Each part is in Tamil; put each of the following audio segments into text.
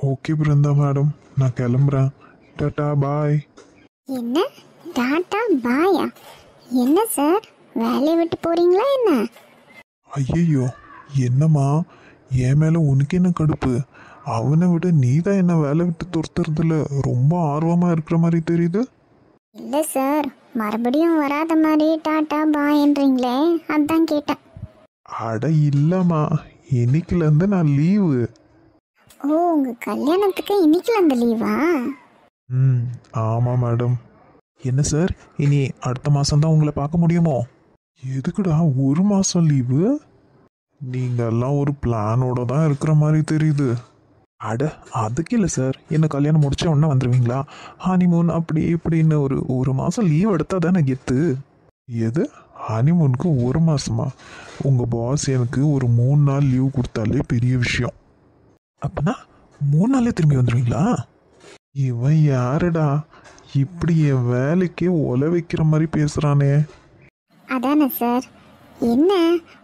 ஓகே பிருந்தா மேடம், நான் கிளம்புறேன். டாட்டா பாய். என்ன டாட்டா பாயா? என்ன சார், வேலையை விட்டு போறீங்களா என்ன? ஐயையோ, என்னம்மா, என் மேலே உனக்கு என்ன கடுப்பு? அவனை விட நீ தான் என்ன வேலை விட்டு துரத்துறதுல ரொம்ப ஆர்வமாக இருக்கிற மாதிரி தெரியுது. இல்லை சார், மறுபடியும் வராத மாதிரி டாட்டா பாய்ன்றீங்களே, அதான் கேட்டேன். அட இல்லைம்மா, இன்னைக்குலேருந்து நான் லீவு. ஓ, உங்கள் கல்யாணத்துக்கு இன்னைக்குல அந்த லீவா? ம், ஆமாம் மேடம். என்ன சார், இனி அடுத்த மாதம்தான் உங்களை பார்க்க முடியுமோ? எதுக்குடா ஒரு மாதம் லீவு? நீங்கள்லாம் ஒரு பிளானோட தான் இருக்கிற மாதிரி தெரியுது. அட அதுக்கு இல்லை சார், என்ன கல்யாணம் முடிச்ச உடனே வந்துடுவீங்களா? ஹனிமூன் அப்படி இப்படின்னு ஒரு மாதம் லீவ் எடுத்தால் தானே கெத்து. எது ஹனிமூனுக்கு ஒரு மாதமா? உங்கள் பாஸ் எனக்கு ஒரு 3 நாள் லீவ் கொடுத்தாலே பெரிய விஷயம். அப்பனா 3 நாளே திரும்பி வந்துடுவீங்களா? இவன் யாருடா இப்படி என் வேலைக்கே ஒல வைக்கிற மாதிரி பேசுகிறானே? அதானே சார், என்ன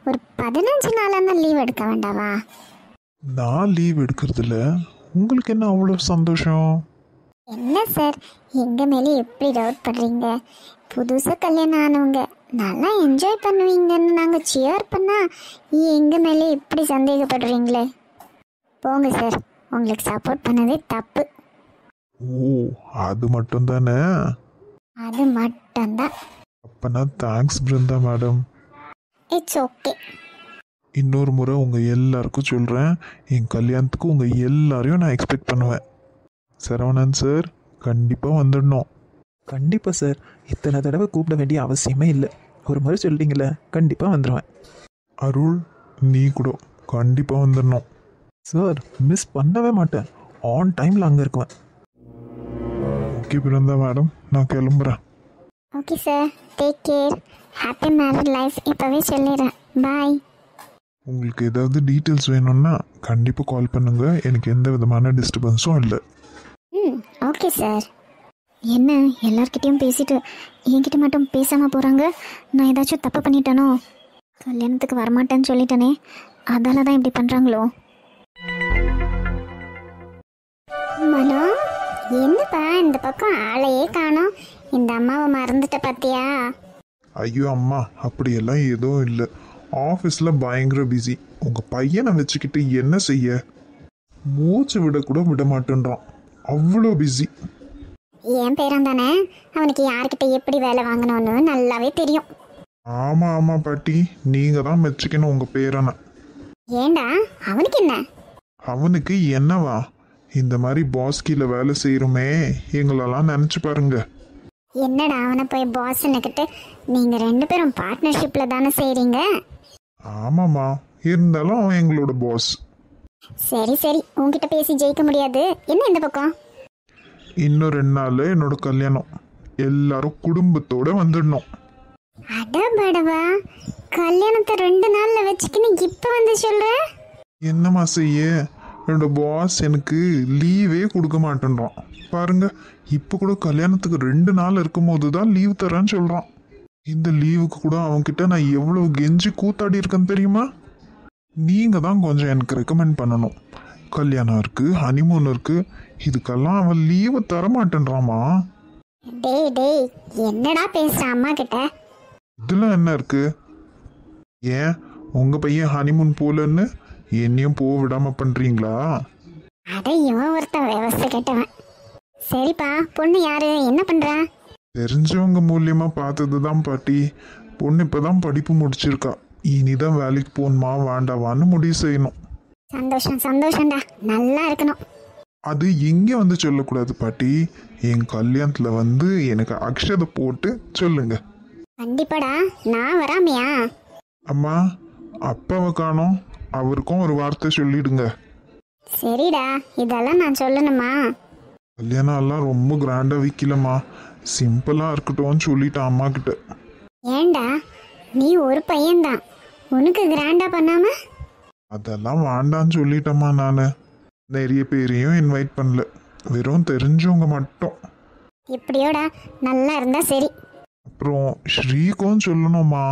ஒரு 15 நாளான லீவ் எடுக்க வேண்டாவா? நான் லீவ் எடுக்கிறதுல உங்களுக்கு என்ன அவ்வளோ சந்தோஷம்? என்ன சார், எங்கள் மேலே எப்படி டவுட் பண்ணுறீங்க? புதுசாக கல்யாணம் ஆனவங்க நல்லா என்ஜாய் பண்ணுவீங்கன்னு நாங்கள் சியர் பண்ணால் எங்கள் மேலே இப்படி சந்தேகப்படுறீங்களே? போங்க சார், உங்களுக்கு சப்போர்ட் பண்ணதே தப்பு. ஓ, அது மட்டும் தானே? அது மட்டும்தான். அப்பனா thanks Brinda madam. It's okay. இன்னொரு முறை உங்கள் எல்லாருக்கும் சொல்கிறேன், என் கல்யாணத்துக்கு உங்கள் எல்லாரையும் நான் எக்ஸ்பெக்ட் பண்ணுவேன். சரவணன் சார், கண்டிப்பாக வந்துடணும். கண்டிப்பாக சார், இத்தனை தடவை கூப்பிட வேண்டிய அவசியமே இல்லை. ஒரு முறை சொல்லிட்டீங்களே, கண்டிப்பாக வந்துடுவேன். அருள், நீ கூட கண்டிப்பாக வந்துடணும். சார், மிஸ் பண்ணவே மாட்டேன். ஆன் டைமில் அங்கே இருக்குவேன். ஓகே பிருந்தா மேடம், நான் கிளம்புறேன். Okay sir, take care. Happy married life இப்போவே சொல்லிடுறேன். பாய். உங்களுக்கு ஏதாவது டீட்டெயில்ஸ் வேணும்னா கண்டிப்பாக கால் பண்ணுங்கள். எனக்கு எந்த விதமான டிஸ்டர்பன்ஸும் இல்லை. ம், ஓகே சார். என்ன எல்லார்கிட்டையும் பேசிட்டு என்கிட்ட மட்டும் பேசாமல் போகிறாங்க? நான் ஏதாச்சும் தப்பு பண்ணிட்டேனோ? கல்யாணத்துக்கு வரமாட்டேன்னு சொல்லிட்டேனே, அதால தான் இப்படி பண்ணுறாங்களோ? மனோ, என்னப்பா இந்த பக்கம் ஆளையே காணோம்? இந்த அம்மாவை மறந்துட்ட பார்த்தியா? ஐயோ அம்மா, அப்படியெல்லாம் எதுவும் இல்லை. ஆஃபீஸில் பயங்கர பிஸி. உங்கள் பையனை வச்சுக்கிட்டு என்ன செய்ய? மூச்சு விடக்கூட விட மாட்டேன்றான், அவ்வளோ பிஸி. என் பேரன் தானே, அவனுக்கு யார்கிட்ட எப்படி வேலை வாங்கணும்னு நல்லாவே தெரியும். ஆமாம் ஆமாம் பாட்டி, நீங்கள் தான் மெச்சிக்கணும் உங்கள் பேரனை. ஏண்டா, அவனுக்கு என்ன? அவனுக்கு என்னவா? இந்த மாதிரி பாஸ் கீழே வேலை செய்கிறோமே, எங்களெல்லாம் நினச்சி பாருங்க. என்னடா அவனை போய் பாஸ்ன்னுக்கிட்டு? நீங்கள் 2 பேரும் பார்ட்னர்ஷிப்பில் தானே செய்கிறீங்க. ஆமாம்மா, இருந்தாலும் அவன் எங்களோட பாஸ். சரி சரி, உன்கிட்ட பேசி ஜெயிக்க முடியாது. என்ன இந்த பக்கம்? இன்னும் 2 நாள் என்னோட கல்யாணம். எல்லாரும் குடும்பத்தோட வந்துடணும். அடபடவா, கல்யாணத்தை 2 நாளில் வச்சுக்கின்னு இப்போ வந்து சொல்கிற? என்னம்மா செய்ய, என்னோட பாஸ் எனக்கு லீவே கொடுக்க மாட்டேன்றான். பாருங்க, இப்போ கூட கல்யாணத்துக்கு 2 நாள் இருக்கும்போது தான் லீவ் தரேன்னு சொல்கிறான். இந்த லீவுக்கு கூட அவன்கிட்ட நான் எவ்வளோ கெஞ்சி கூத்தாடி இருக்கேன்னு தெரியுமா? நீங்கள் தான் கொஞ்சம் எனக்கு ரெக்கமெண்ட் பண்ணணும். கல்யாணம் இருக்குது, ஹனிமூன் இருக்குது, இதுக்கெல்லாம் அவன் லீவு தர மாட்டேன்றாமா. டேய் டேய், என்னடா பேசுற அம்மா கிட்ட? இதில் என்ன இருக்குது? ஏன் உங்கள் பையன் ஹனிமூன் போகலன்னு என்னையும் போக விடாமல் பண்ணுறீங்களா? அட இவன் ஒருத்தன் விவசாய கேட்டவன். சரிப்பா, பொண்ணு யாரு, என்ன பண்றா? தெரிஞ்சவங்க மூலியமா பார்த்தது தான் பாட்டி. பொண்ணு இப்பதான் படிப்பு முடிச்சிருக்கா. இனிதான் வேலைக்கு போகணுமா வேண்டாவான்னு முடிவு செய்யணும். சந்தோஷம் சந்தோஷம்டா, நல்லா இருக்கணும். அது இங்கே வந்து சொல்லக்கூடாது பாட்டி. என் கல்யாணத்துல வந்து எனக்கு அக்ஷதை போட்டு சொல்லுங்க. கண்டிப்பாடா, நான் வராமையா? அம்மா, அப்பாவை காணோம், அவருக்கும் ஒரு வார்த்தை சொல்லிடுங்க. சரிடா, இதெல்லாம் நான் சொல்லணுமா? கல்யாணம் எல்லாம் ரொம்ப கிராண்டா வைக்கலம்மா, சிம்பிளா இருக்கட்டும்னு சொல்லிட்டேன் அம்மா கிட்ட. ஏண்டா, நீ ஒரு பையன்தான், உனக்கு கிராண்டா பண்ணாம? அதெல்லாம் வேண்டான்னு சொல்லிட்டேம்மா. நான் நிறைய பேரையும் இன்வைட் பண்ணல, வெறும் தெரிஞ்சவங்க மட்டும். இப்படியோடா, நல்லா இருந்தா சரி. அப்புறம் ஸ்ரீக்கும் சொல்லணுமா?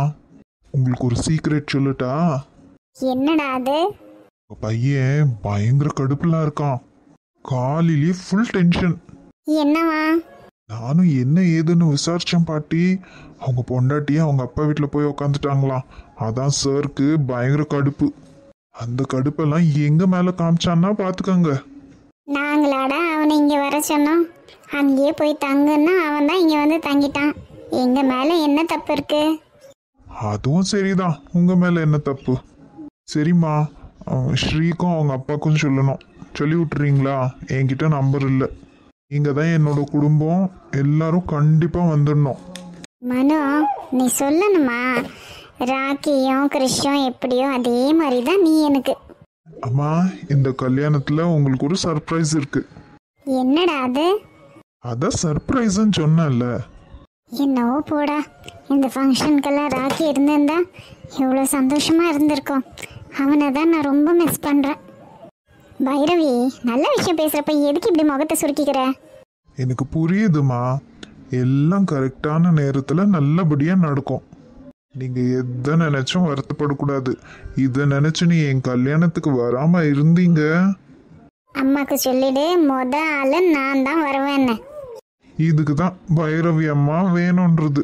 உங்களுக்கு ஒரு சீக்ரெட் சொல்லட்டா? என்னடா அது? உங்க பையன் பயங்கர கடுப்புலாம் இருக்கான். காலையிலேயே ஃபுல் டென்ஷன். என்னவா? நானும் என்ன ஏதுன்னு விசாரிச்சேன் பாட்டி. அவங்க பொண்டாட்டியே அவங்க அப்பா வீட்டில் போய் உக்காந்துட்டாங்களாம். அதான் சாருக்கு பயங்கர கடுப்பு. அந்த கடுப்பெல்லாம் எங்க மேல காமிச்சான்னா பாத்துக்கோங்க. நாங்களாடா அவனை இங்கே வர சொன்னோம். அங்கேயே போய் தங்குன்னா அவன் தான் இங்கே வந்து தங்கிட்டான். எங்கள் மேலே என்ன தப்பு இருக்கு? அதுவும் சரிதான், உங்க மேல என்ன தப்பு? சரிம்மா, ஸ்ரீக்கும் அவங்க அப்பாவுக்கும் சொல்லணும். சொல்லி விட்டுறீங்களா? என்கிட்ட நம்பர் இல்லை. நீங்க தான் என்னோட குடும்பம். எல்லாரும் கண்டிப்பா வந்துடணும். மனு, நீ சொல்லணுமா? ராக்கியும் கிறிஷும் எப்படியோ அதே மாதிரி தான் நீ எனக்கு. அம்மா, இந்த கல்யாணத்துல உங்களுக்கு ஒரு சர்ப்ரைஸ் இருக்கு. என்னடா அது? அதான் சர்ப்ரைஸ்ன்னு சொன்னேன்ல. என்னவோ போடா. இந்த ஃபங்க்ஷனுக்கெல்லாம் ராக்கி இருந்திருந்தா எவ்வளோ சந்தோஷமா இருந்திருக்கோம். அவனை தான் நான் ரொம்ப மிஸ் பண்ணுறேன். பைரவி, நல்ல விஷயம் பேசுகிறப்ப எதுக்கு இப்படி முகத்தை சுருக்கிக்கிற? எனக்கு புரியுதுமா. எல்லாம் கரெக்டான நேரத்துல நல்லபடியா நடக்கும். நீங்க எதை நினைச்சும் வருத்தப்படக்கூடாது. இதை நினைச்சு நீ என் கல்யாணத்துக்கு வராம இருந்தீங்க. அம்மாக்கு சொல்லிடு, ஆளு நான் தான் வருவேன்னு. இதுக்கு தான் பைரவி அம்மா வேணும்ன்றது.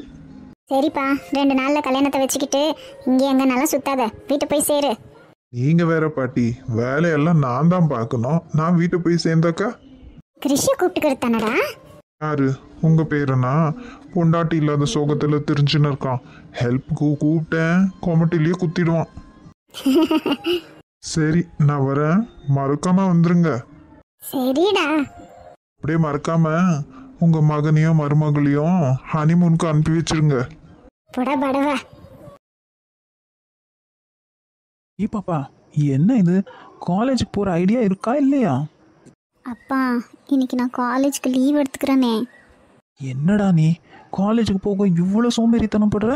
சரிப்பா, 2 நாள்ல கல்யாணத்தை வச்சுக்கிட்டு இங்கே எங்க நல்லா சுத்தாத, வீட்டு போய் சேரு. நீங்க வேற பாட்டி, வேலையெல்லாம் நான் தான் பார்க்கணும். நான் வீட்டை போய் சேர்ந்தாக்கா கிறிஷ கூப்பிட்டுக்கிறது தானடா? யாரு? உங்க பேரனா? பொண்டாட்டி இல்லாத சோகத்துல தெரிஞ்சுன்னு இருக்கான். ஹெல்ப்புக்கு கூப்பிட்டேன், கொமட்டிலேயே குத்திடுவான். சரி, நான் வரேன். மறக்காம வந்துருங்க. சரிடா. அப்படியே மறக்காம உங்க மகனையும் மருமகளையும் ஹனிமூனுக்கு அனுப்பி வச்சிருங்க. போடா படவா. பாப்பா, என்ன இது? காலேஜுக்கு போகிற ஐடியா இருக்கா இல்லையா? அப்பா, இன்னைக்கு நான் காலேஜ்க்கு லீவ் எடுத்துக்கிறேனே. என்னடா நீ காலேஜுக்கு போக இவ்வளோ சோம்பேறித்தனம் படுற?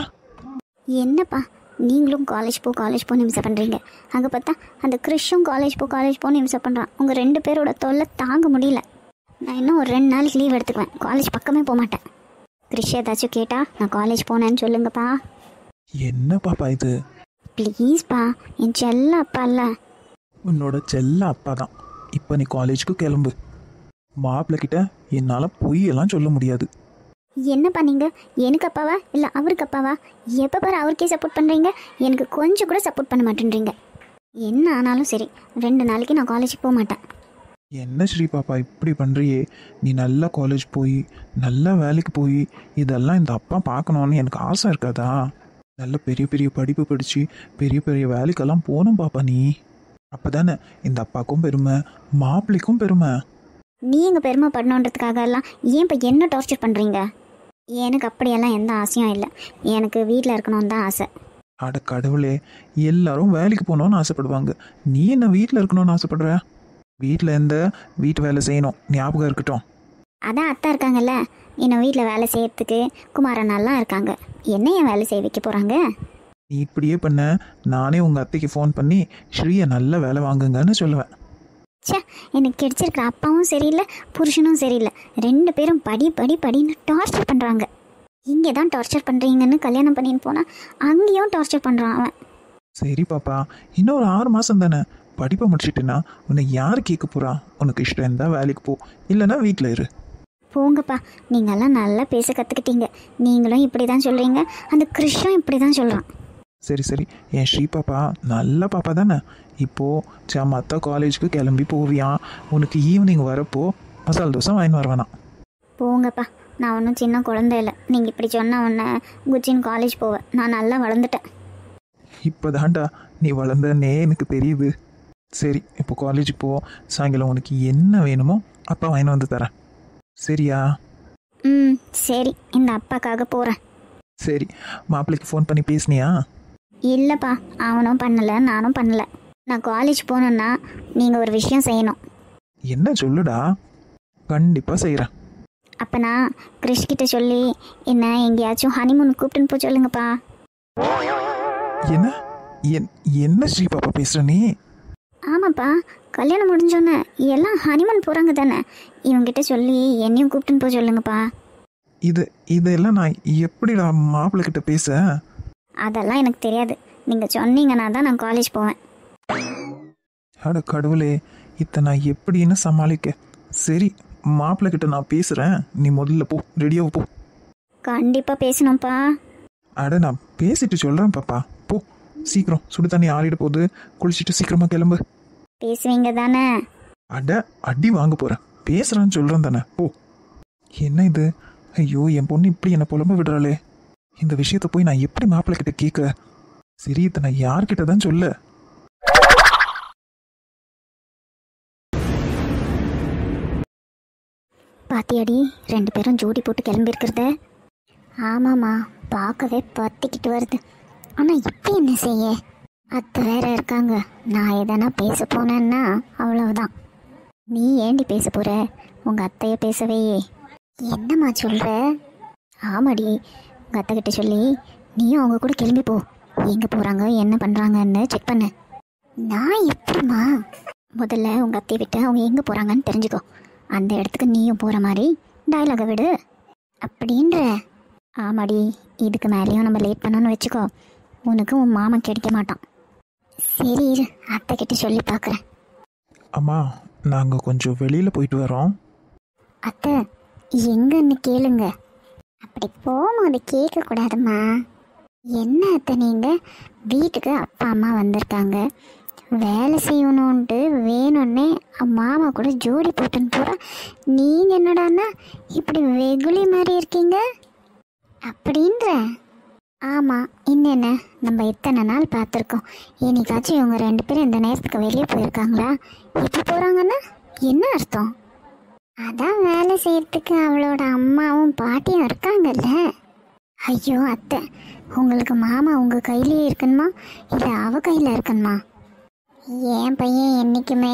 என்னப்பா, நீங்களும் காலேஜ் போன்னு இம்சை பண்ணுறீங்க. அங்கே பார்த்தா அந்த கிறிஷும் காலேஜ் போன்னு இம்சை பண்ணுறான். உங்கள் 2 பேரோட தொல்லை தாங்க முடியல. நான் இன்னும் ஒரு 2 நாளைக்கு லீவ் எடுத்துக்குவேன். காலேஜ் பக்கமே போக மாட்டேன். கிறிஷ் ஏதாச்சும் கேட்டா நான் காலேஜ் போனேன்னு சொல்லுங்கப்பா. என்ன பாப்பா இது? ப்ளீஸ்ப்பா, என் செல்ல அப்பா இல்லை. உன்னோட செல்ல அப்பா தான். இப்போ நீ காலேஜுக்கு கிளம்பு. மாப்பிள்ளைகிட்ட என்னால் பொய்யெல்லாம் சொல்ல முடியாது. என்னப்பா நீங்கள் எனக்கு அப்பாவா இல்லை அவருக்கு அப்பாவா? எப்போ பாரு அவருக்கே சப்போர்ட் பண்ணுறீங்க, எனக்கு கொஞ்சம் கூட சப்போர்ட் பண்ண மாட்டேன்றீங்க. என்ன ஆனாலும் சரி, 2 நாளைக்கு நான் காலேஜுக்கு போக மாட்டேன். என்ன ஸ்ரீ பாப்பா இப்படி பண்ணுறியே? நீ நல்லா காலேஜ் போய் நல்லா வேலைக்கு போய் இதெல்லாம் இந்த அப்பா பார்க்கணுன்னு எனக்கு ஆசை இருக்காதா? நல்ல பெரிய பெரிய படிப்பு படித்து பெரிய பெரிய வேலைக்கெல்லாம் போகணும் பாப்பா நீ. அப்போ தானே இந்த அப்பாவுக்கும் பெருமை, மாப்பிள்ளைக்கும் பெருமை. நீங்கள் பெருமைப்படணுன்றதுக்காக எல்லாம் ஏன் இப்போ என்ன டார்ச்சர் பண்ணுறீங்க? எனக்கு அப்படியெல்லாம் எந்த ஆசையும் இல்லை. எனக்கு வீட்டில் இருக்கணும்னு தான் ஆசை. அட கடவுளே, எல்லாரும் வேலைக்கு போகணுன்னு ஆசைப்படுவாங்க. நீ என்ன வீட்டில் இருக்கணும்னு ஆசைப்படுற? வீட்டில் எந்த வீட்டு வேலை செய்யணும், ஞாபகம் இருக்கட்டும். அதான் அத்தா இருக்காங்கல்ல, இன்னும் வீட்டில் வேலை செய்யறதுக்கு. குமாரண்ணாலாம் இருக்காங்க. என்ன ஏன் வேலை செய்ய வைக்க போகிறாங்க? நீ இப்படியே பண்ண, நானே உங்கள் அத்தைக்கு ஃபோன் பண்ணி ஸ்ரீயை நல்ல வேலை வாங்குங்கன்னு சொல்லுவேன். சே, எனக்கு கிடைச்சிருக்கிற அப்பாவும் சரியில்லை, புருஷனும் சரியில்லை. 2 பேரும் படின்னு டார்ச்சர் பண்ணுறாங்க. இங்கே தான் டார்ச்சர் பண்ணுறீங்கன்னு கல்யாணம் பண்ணின்னு போனால் அங்கேயும் டார்ச்சர் பண்ணுறான் அவன். சரி பாப்பா, இன்னும் ஒரு 6 மாதம் தானே. படிப்பை முடிச்சிட்டுனா உன்னை யார் கேட்க போகிறா? உனக்கு இஷ்டம் இருந்தால் வேலைக்கு போ, இல்லைன்னா வீட்டில் இரு. போங்கப்பா, நீங்கள்லாம் நல்லா பேச கற்றுக்கிட்டீங்க. நீங்களும் இப்படி தான் சொல்கிறீங்க, அந்த கிறிஷும் இப்படி தான் சொல்கிறான். சரி சரி, என் ஸ்ரீ பாப்பா நல்ல பாப்பா தானே. இப்போது மற்ற காலேஜுக்கு கிளம்பி போவியான். உனக்கு ஈவினிங் வரப்போ மசால் தோசை வாங்கி வருவானா. போங்கப்பா, நான் ஒன்றும் சின்ன குழந்தை இல்லை. நீங்கள் இப்படி சொன்ன உடனே குச்சின் காலேஜ் போவேன். நான் நல்லா வளர்ந்துட்டேன். இப்போ தாண்டா நீ வளர்ந்தனே எனக்கு தெரியுது. சரி, இப்போ காலேஜுக்கு போ. சாயங்காலம் உனக்கு என்ன வேணுமோ அப்பா வாங்கி வந்து தரேன். சரியா? சரி, இந்த அப்பாக்காக போகிறேன். சரி, மாப்பிள்ளைக்கு ஃபோன் பண்ணி பேசுனியா? இல்லைப்பா, அவனும் பண்ணலை, நானும் பண்ணலை. நான் காலேஜ் போகணுன்னா நீங்கள் ஒரு விஷயம் செய்யணும். என்ன சொல்லுடா? கண்டிப்பாக செய்கிறேன். அப்போ நான் கிறிஷ்கிட்ட சொல்லி என்ன எங்கேயாச்சும் ஹனிமூன் கூப்பிட்டுன்னு போய் சொல்லுங்கப்பா. என்ன என்ன ஸ்ரீ பாப்பா பேசுகிற நீ? ஆமாப்பா, கல்யாணம் முடிஞ்சோன்னே எல்லாம் ஹனிமூன் போகிறாங்க தானே. இவங்கிட்ட சொல்லி என்னையும் கூப்பிட்டுன்னு போய் சொல்லுங்கப்பா. இதெல்லாம் நான் எப்படிடா மாப்பிள்ளைகிட்ட பேச? அதெல்லாம் எனக்கு தெரியாது. நீங்கள் சொன்னீங்கன்னா தான் நான் காலேஜ் போவேன். அட கடவுளே, இதை நான் எப்படின்னு சமாளிக்க? சரி, மாப்பிள்ளை கிட்ட நான் பேசுகிறேன், நீ முதல்ல போ, ரெடியாக போ. கண்டிப்பாக பேசணும்ப்பா. அட நான் பேசிட்டு சொல்கிறேன் பாப்பா, போ சீக்கிரம், சுடு தண்ணி ஆறிட போகுது, குளிச்சுட்டு சீக்கிரமாக கிளம்பு. பேசுவீங்க தானே? அட அடி வாங்க போகிறேன், பேசுகிறான்னு சொல்கிறேன் தானே, போ. என்ன இது, ஐயோ என் பொண்ணு இப்படி என்னை புலம்ப விடுறாளே, இந்த விஷயத்த போய் நான் எப்படி மாப்பிள்ளை கிட்ட கேட்க? சரி, இதை நான் யார்கிட்ட தான் சொல்ல? பாத்தியாடி, 2 பேரும் ஜோடி போட்டு கிளம்பியிருக்கிறத? ஆமாம்மா, பார்க்கவே பத்திக்கிட்டு வருது. ஆனால் இப்போ என்ன செய்ய, அத்தை வேற இருக்காங்க. நான் எதனா பேச போனேன்னா அவ்வளவுதான். நீ ஏண்டி பேச போற? உங்கள் அத்தையை பேசவையே. என்னம்மா சொல்கிற? ஆமாடி, உங்கள் அத்தை கிட்ட சொல்லி நீயும் அவங்க கூட கிளம்பி போ. எங்கே போகிறாங்க என்ன பண்ணுறாங்கன்னு செக் பண்ணு. நான் எப்படிம்மா? முதல்ல உங்கள் அத்தையை விட்டு அவங்க எங்கே போகிறாங்கன்னு தெரிஞ்சுக்கோ. அந்த இடத்துக்கு நீயும் போகிற மாதிரி டயலாகை விடு. அப்படின்ற? ஆமாடி, இதுக்கு மேலேயும் நம்ம லேட் பண்ணோன்னு வச்சுக்கோ, உனக்கு உன் மாமன் கிடைக்க மாட்டான். சரி இரு, அத்தை கிட்ட சொல்லி பார்க்குறேன். அம்மா, நாங்கள் கொஞ்சம் வெளியில் போயிட்டு வரோம். அத்தை எங்கன்னு கேளுங்க. அப்படி போகும்போது கேட்கக்கூடாதும்மா. என்ன அத்தை, நீங்கள் வீட்டுக்கு அப்பா அம்மா வந்திருக்காங்க, வேலை செய்யணுன்ட்டு வேணும்னே மாமா கூட ஜோடி போட்டுன்னு போகிறா. நீங்கள் என்னடான்னா இப்படி வெகுளி மாதிரி இருக்கீங்க அப்படின்ற? ஆமாம், இன்னென்ன நம்ம இத்தனை நாள் பார்த்துருக்கோம். என்னைக்காச்சும் இவங்க 2 பேரும் இந்த நேரத்துக்கு வெளியே போயிருக்காங்களா? இப்போ போகிறாங்கன்னா என்ன அர்த்தம்? அதான் வேலை செய்யறதுக்கு அவளோட அம்மாவும் பாட்டியும் இருக்காங்கல்ல. ஐயோ அத்தை, உங்களுக்கு மாமா உங்கள் கையிலேயே இருக்கணுமா இல்லை அவ கையில் இருக்கணுமா? என் பையன் என்றைக்குமே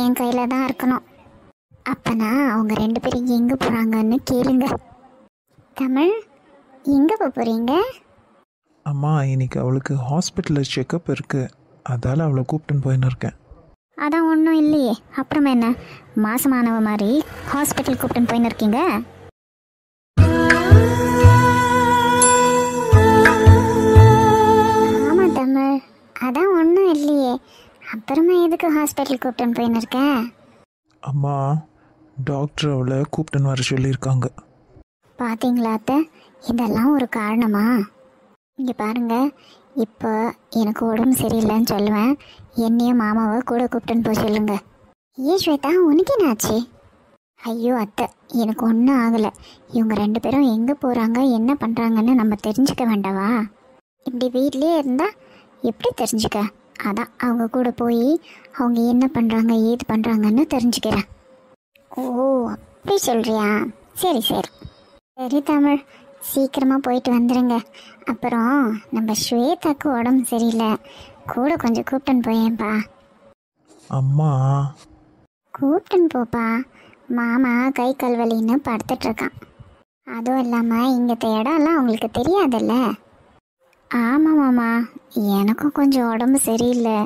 என் கையில் தான் இருக்கணும். அப்பனா அவங்க 2 பேரும் எங்கே போகிறாங்கன்னு கேளுங்க. தமிழ், எங்கே போகிறீங்க? அம்மா, இன்னைக்கு அவளுக்கு ஹாஸ்பிட்டலில் செக்கப் இருக்குது, அதால் அவளை கூப்பிட்டுன்னு போயின்னு இருக்கேன். அதான் ஒன்றும் இல்லையே, அப்புறமா என்ன மாசமானவ மாதிரி ஹாஸ்பிட்டல் கூப்பிட்டுன்னு போயின்னு இருக்கீங்க? ஆமாம் தமிழ், அதான் ஒன்றும் இல்லையே, அப்புறமா எதுக்கு ஹாஸ்பிட்டல் கூப்பிட்டுன்னு போயின்னு இருக்கேன்? அம்மா, டாக்டர் அவளை கூப்பிட்டுன்னு வர சொல்லியிருக்காங்க. பார்த்தீங்களா அத்தை, இதெல்லாம் ஒரு காரணமா? இங்கே பாருங்க, இப்போ எனக்கு உடம்பு சரியில்லைன்னு சொல்லுவேன், என்னையும் மாமாவை கூட கூப்பிட்டுன்னு போய் சொல்லுங்க. ஏன் ஸ்வேதா, உனக்கு என்னாச்சு? ஐயோ அத்தை, எனக்கு ஒன்றும் ஆகலை. இவங்க 2 பேரும் எங்கே போகிறாங்க என்ன பண்ணுறாங்கன்னு நம்ம தெரிஞ்சுக்க வேண்டாவா? இப்படி வீட்லேயே இருந்தால் எப்படி தெரிஞ்சுக்க? அதான் அவங்க கூட போய் அவங்க என்ன பண்ணுறாங்க ஏது பண்ணுறாங்கன்னு தெரிஞ்சுக்கிறேன். ஓ அப்படி சொல்கிறியா? சரி சரி சரி தமிழ், சீக்கிரமாக போயிட்டு வந்துடுங்க. அப்புறம் நம்ம ஸ்வேதாக்கு உடம்பு சரியில்லை, கூட கொஞ்சம் கூப்பிட்டுன்னு போயேன்ப்பா. அம்மா, கூப்பிட்டுன்னு போப்பா. மாமா கை கால் வலின்னு படுத்துட்ருக்கான். அதுவும் இல்லாமல் இங்கே இடம்லாம் அவங்களுக்கு தெரியாதுல்ல. ஆமாம் மாமா, எனக்கும் கொஞ்சம் உடம்பு சரியில்லை.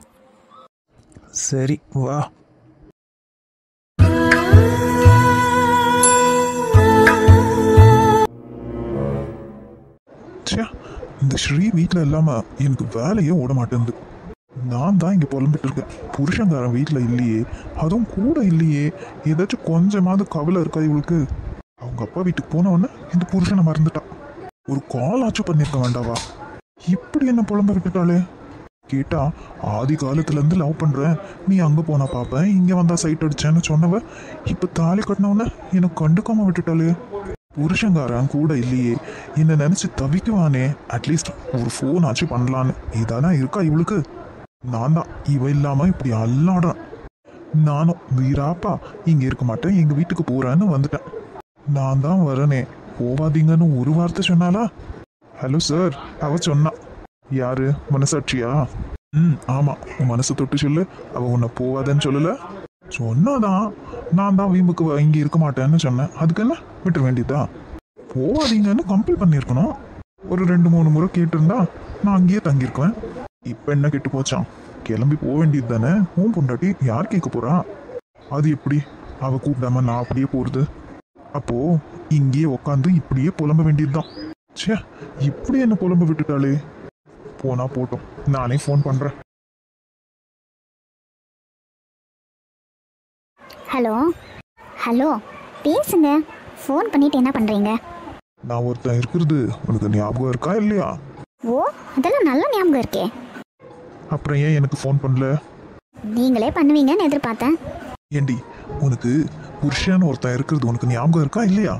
சரி வா. ச்சே, இந்த ஸ்ரீ வீட்டில் இல்லாமல் எனக்கு வேலையே ஓட மாட்டேங்குது. நான் தான் இங்கே புலம்பிட்டு இருக்கேன், புருஷங்காரன் வீட்டில் இல்லையே, அதுவும் கூட இல்லையே. ஏதாச்சும் கொஞ்சமாவது கவலை இருக்கா இவளுக்கு? அவங்க அப்பா வீட்டுக்கு போனவொடனே இந்த புருஷனை மறந்துட்டான். ஒரு கால் ஆச்சும் பண்ணியிருக்க வேண்டாவா? இப்படி என்ன புலம்ப விட்டுட்டாளே. கேட்டா ஆதி காலத்துலேருந்து லவ் பண்ணுறேன், நீ அங்கே போனா பார்ப்பேன், இங்கே வந்தா சைட் அடிச்சேன்னு சொன்னவ இப்போ தாலி கட்டினவுடனே எனக்கு கண்டுக்காம விட்டுட்டாளே. புருஷங்காரன் கூட இல்லையே, என்னை நினச்சி தவிக்குவானே, அட்லீஸ்ட் ஒரு ஃபோன் ஆச்சு பண்ணலான்னு இதானா இருக்கா இவளுக்கு? நான் தான் இவ இல்லாமல் இப்படி அல்லாடுறேன். நானும் வீராப்பா இங்கே இருக்க மாட்டேன், எங்கள் வீட்டுக்கு போகிறேன்னு வந்துட்டேன். நான் தான் வரனே, போவாதீங்கன்னு ஒரு வார்த்தை சொன்னாலா? ஹலோ சார், அவ சொன்னா. யாரு, மனசாட்சியா? ஆமாம், உன் மனசை தொட்டு சொல்லு, அவ உன்னை போவாதன்னு சொல்லல. சொன்னாதான், நான் தான் வீம்புக்கு இங்கே இருக்க மாட்டேன்னு சொன்னேன். அதுக்கெல்லாம் விட்டுற வேண்டியதா? போவாதீங்கன்னு கம்பல் பண்ணியிருக்கணும். ஒரு 2-3 முறை கேட்டிருந்தா நான் அங்கேயே தங்கியிருக்குவேன். இப்போ என்ன கெட்டு போச்சான்? கிளம்பி போக வேண்டியது தானே. உன் பொண்டாட்டி யார் கேட்க போறா? அது எப்படி அவ கூப்பிடாம நான் அப்படியே போறது? அப்போ இங்கேயே உக்காந்து இப்படியே புலம்ப வேண்டியதுதான். ச்சே, இப்படி என்ன புலம்ப விட்டுட்டாளே. போனா போட்டோம், நானே ஃபோன் பண்றேன். ஹலோ ஹலோ, பேசுங்க. ஃபோன் பண்ணிட்டு என்ன பண்ணுறீங்க? நான் ஒருத்தன் இருக்கிறது உனக்கு ஞாபகம் இருக்கா இல்லையா? ஓ, அதெல்லாம் நல்ல ஞாபகம் இருக்கே. அப்புறம் ஏன் எனக்கு ஃபோன் பண்ணல? நீங்களே பண்ணுவீங்கன்னு எதிர்பார்த்தேன். ஏண்டி, உனக்கு புருஷன் ஒருத்தன் இருக்கிறது உனக்கு ஞாபகம் இருக்கா இல்லையா?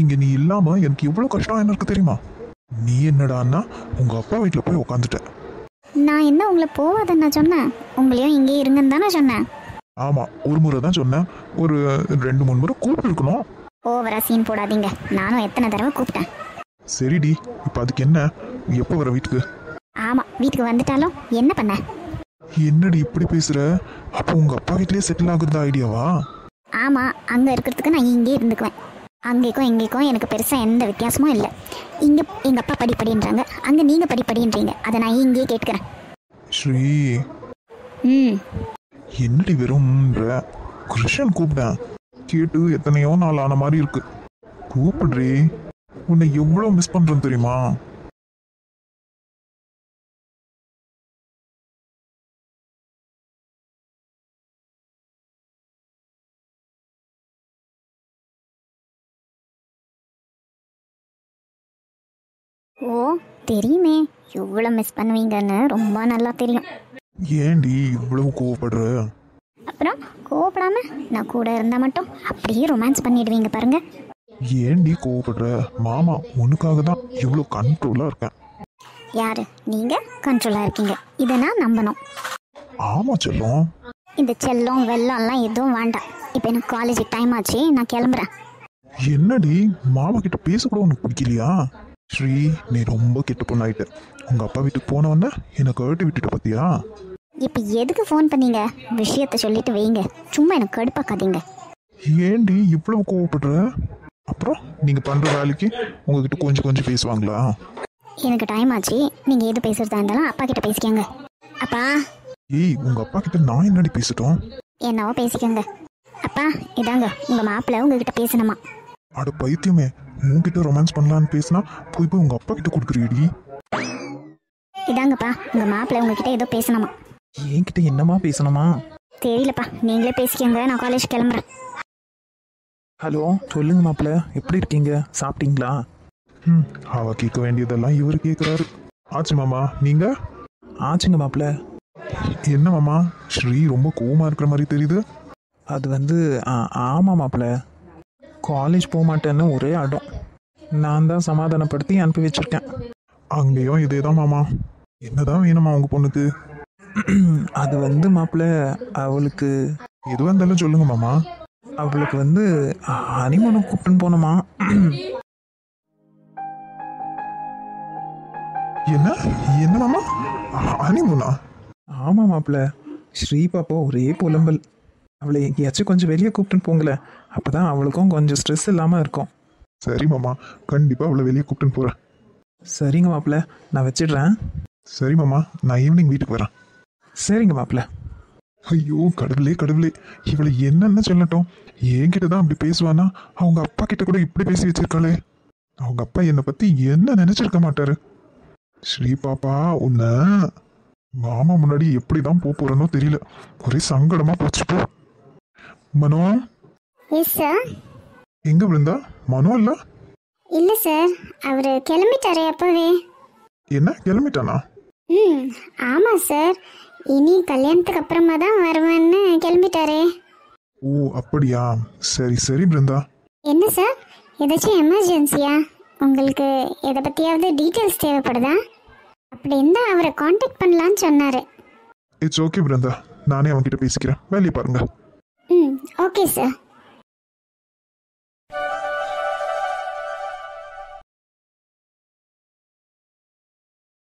இங்க நீ இல்லாம எனக்கு எவ்வளவு கஷ்டம் என்ன இருக்கு தெரியுமா? நீ என்னடான்னா உங்க அப்பா வீட்டுல போய் உக்காந்துட்ட. நான் என்ன உங்களை போவாதன்னு சொன்னேன்? உங்களையும் இங்கே இருங்கன்னு தானே சொன்னேன். ஆமா, ஒரு முறை தான் சொன்னேன். ஒரு 2-3 முறை கூப்பிட்டு இருக்கணும். ஓவரா சீன் போடாதீங்க. நானும் எத்தனை தடவை கூப்பிட்டேன். சரிடி, இப்ப அதுக்கு என்ன? எப்போ வர வீட்டுக்கு? ஆமாம், வீட்டுக்கு வந்துட்டாலும் என்ன பண்ண? என்னடி இப்படி பேசுற? அப்போ உங்க அப்பா வீட்லயே செட்டில் ஆகுறதா ஐடியாவா? ஆமாம், அங்கே இருக்கிறதுக்கு நான் இங்கே இருந்துக்குவேன். அங்கேக்கும் இங்கேக்கும் எனக்கு பெருசாக எந்த வித்தியாசமும் இல்லை. இங்கே எங்கள் அப்பா படிப்படின்றாங்க, அங்கே நீங்கள் படிப்படின்றீங்க. அதை நான் இங்கேயே கேட்குறேன். ஸ்ரீ, ம், என்னடி வெறும்ன்ற? கிருஷ்ணன் கூப்பிட்டேன், கேட்டு எத்தனையோ நாள் ஆன மாதிரி இருக்கு. கூப்பிடுறி, உன்னை எவ்வளவு மிஸ் பண்றேன்னு தெரியுமா? ஓ தெரியுமே, எவ்வளோ மிஸ் பண்ணுவீங்கன்னு ரொம்ப நல்லா தெரியும். ஏண்டி இவ்வளவு கோவப்படுற? அப்புறம் கோவப்படாம நான் கூட இருந்தால் மட்டும் அப்படியே ரொமான்ஸ் பண்ணிடுவீங்க பாருங்க. ஏண்டி கோவப்படுற? மாமா உனக்காக தான் இவ்வளோ கண்ட்ரோலா இருக்கேன். யாரு நீங்கள் கண்ட்ரோலாக இருக்கீங்க? இதை நான் நம்பணும். ஆமா செல்லம். இந்த செல்லம் வெள்ளம்லாம் எதுவும் வேண்டாம். இப்போ எனக்கு காலேஜுக்கு டைம் ஆச்சு, நான் கிளம்புறேன். என்னடி, மாமா கிட்ட பேசக்கூட உனக்கு பிடிக்கலையா? ஸ்ரீ, நீ ரொம்ப கெட்ட பொண்ணாயிட்ட. உங்க அப்பா வீட்டுக்கு போனவன எனக்கு கழட்டி விட்டுட்ட பத்தியா? இப்போ எதுக்கு ஃபோன் பண்ணீங்க? விஷயத்த சொல்லிட்டு வைங்க, சும்மா எனக்கு கடுப்பாக்காதீங்க. ஏண்டி இவ்வளவு கோவப்படுற? அப்புறம் நீங்க பண்ற வேலைக்கு உங்ககிட்ட கொஞ்சம் கொஞ்சம் பேசுவாங்களா? எனக்கு டைம் ஆச்சு, நீங்கள் எது பேசுகிறதா இருந்தாலும் அப்பா கிட்ட பேசிக்கோங்க. அப்பா. ஏய், உங்க அப்பா கிட்ட நான் என்னடி பேசட்டும்? என்னவோ பேசிக்கோங்க. அப்பா, இதாங்க உங்கள் மாப்பிள்ளை உங்ககிட்ட பேசணுமா. அட பைத்தியமே, உன்கிட்ட ரொமான்ஸ் பண்ணலான்னு பேசினா போய் போய் உங்க அப்பா கிட்ட கொடுக்குறீடி. இதாங்கப்பா உங்கள் மாப்பிள்ளை உங்ககிட்ட ஏதோ பேசணுமா. என்கிட்ட என்னமா பேசணுமா? தெரியலப்பா, நீங்களே பேசிக்கோங்க, நான் காலேஜ் கிளம்புறேன். ஹலோ, சொல்லுங்க மாப்பிள்ள, எப்படி இருக்கீங்க? சாப்பிட்டீங்களா? அவ கேட்க வேண்டியதெல்லாம் இவரு கேட்குறாரு. ஆச்சு மாமா, நீங்க? ஆச்சுங்க மாப்பிள்ள. என்ன மாமா, ஸ்ரீ ரொம்ப கோவமா இருக்கிற மாதிரி தெரியுது. அது வந்து ஆமாம் மாப்பிள்ள, காலேஜ் போக மாட்டேன்னு ஒரே அடம். நான் தான் சமாதானப்படுத்தி அனுப்பி வச்சிருக்கேன். அங்கேயும் இதே தான் மாமா. என்னதான் வேணுமா உங்க பொண்ணுக்கு? அது வந்து மாப்பிள்ள, அவளுக்கு எதுவாக இருந்தாலும் சொல்லுங்க மாமா. அவளுக்கு வந்து ஹனிமூனை கூப்பிட்டுன்னு போனோமா. என்ன என்ன மாமா, ஹனிமூனா? ஆமாம் மாப்பிள்ள, ஸ்ரீ பாப்பா ஒரே புலம்பல். அவளை எங்கேயாச்சும் கொஞ்சம் வெளியே கூப்பிட்டுன்னு போங்களேன், அப்போ தான் அவளுக்கும் கொஞ்சம் ஸ்ட்ரெஸ் இல்லாமல் இருக்கும். சரி மாமா, கண்டிப்பாக அவளை வெளியே கூப்பிட்டுன்னு போகிறேன். சரிங்க மாப்பிள்ள, நான் வச்சிடுறேன். சரி மாமா, நான் ஈவினிங் வீட்டுக்கு வரேன். சரிங்க மாப்பிள்ள. ஐயோ கடவுளே கடவுளே, இவளை என்னென்ன சொல்லட்டும்? என்கிட்ட தான் அப்படி பேசுவானா? அவங்க அப்பா கிட்ட கூட இப்படி பேசி வச்சிருக்காளே. அவங்க அப்பா என்னை பற்றி என்ன நினச்சிருக்க மாட்டாரு. ஸ்ரீ பாப்பா, உன்னை மாமா முன்னாடி எப்படி தான் போறேனோ தெரியல. ஒரே சங்கடமா போச்சு போ. மனோ? Yes sir. எங்க விழுந்தா? மனோ இல்ல? இல்லை சார், அவர் கிளம்பிட்டாரே அப்பவே. என்ன கிளம்பிட்டானா? ஆமாம் சார், இனி கல்யாணத்துக்கு அப்புறமா தான் வருவேன்னு கிளம்பிட்டாரே. ஓ அப்படியா, சரி சரி பிருந்தா. என்ன சார், ஏதாச்சும் எமர்ஜென்சியா? உங்களுக்கு எதை பற்றியாவது டீட்டெயில்ஸ் தேவைப்படுதா? அப்படி இருந்தால் அவரை காண்டாக்ட் பண்ணலான்னு சொன்னார். இட்ஸ் ஓகே பிருந்தா, நானே அவன்கிட்ட பேசிக்கிறேன், வேலையை பாருங்க. Okay sir.